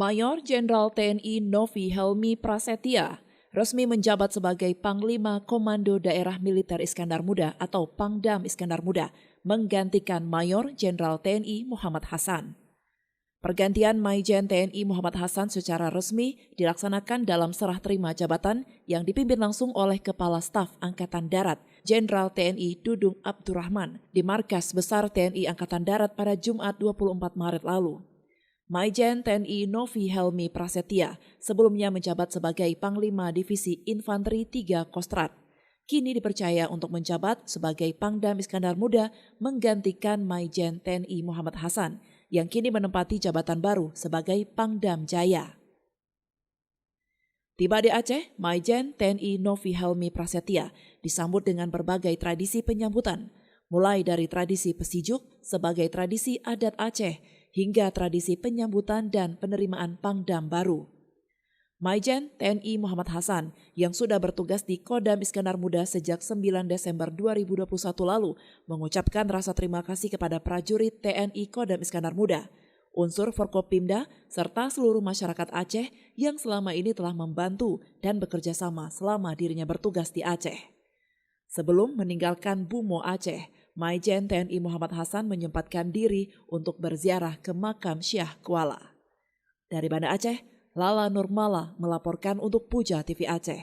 Mayor Jenderal TNI Novi Helmi Prasetya resmi menjabat sebagai Panglima Komando Daerah Militer Iskandar Muda atau Pangdam Iskandar Muda, menggantikan Mayor Jenderal TNI Muhammad Hasan. Pergantian Maijen TNI Muhammad Hasan secara resmi dilaksanakan dalam serah terima jabatan yang dipimpin langsung oleh Kepala Staf Angkatan Darat Jenderal TNI Dudung Abdurrahman di Markas Besar TNI Angkatan Darat pada Jumat 24 Maret lalu. Maijen TNI Novi Helmi Prasetya sebelumnya menjabat sebagai Panglima Divisi Infanteri 3 Kostrad. Kini dipercaya untuk menjabat sebagai Pangdam Iskandar Muda menggantikan Maijen TNI Muhammad Hasan yang kini menempati jabatan baru sebagai Pangdam Jaya. Tiba di Aceh, Maijen TNI Novi Helmi Prasetya disambut dengan berbagai tradisi penyambutan, mulai dari tradisi pesijuk sebagai tradisi adat Aceh hingga tradisi penyambutan dan penerimaan Pangdam baru. Maijen TNI Muhammad Hasan yang sudah bertugas di Kodam Iskandar Muda sejak 9 Desember 2021 lalu mengucapkan rasa terima kasih kepada prajurit TNI Kodam Iskandar Muda, unsur Forkopimda, serta seluruh masyarakat Aceh yang selama ini telah membantu dan bekerja sama selama dirinya bertugas di Aceh. Sebelum meninggalkan Bumo Aceh, Maijen TNI Muhammad Hasan menyempatkan diri untuk berziarah ke makam Syah Kuala. Dari Banda Aceh, Lala Nurmala melaporkan untuk Puja TV Aceh.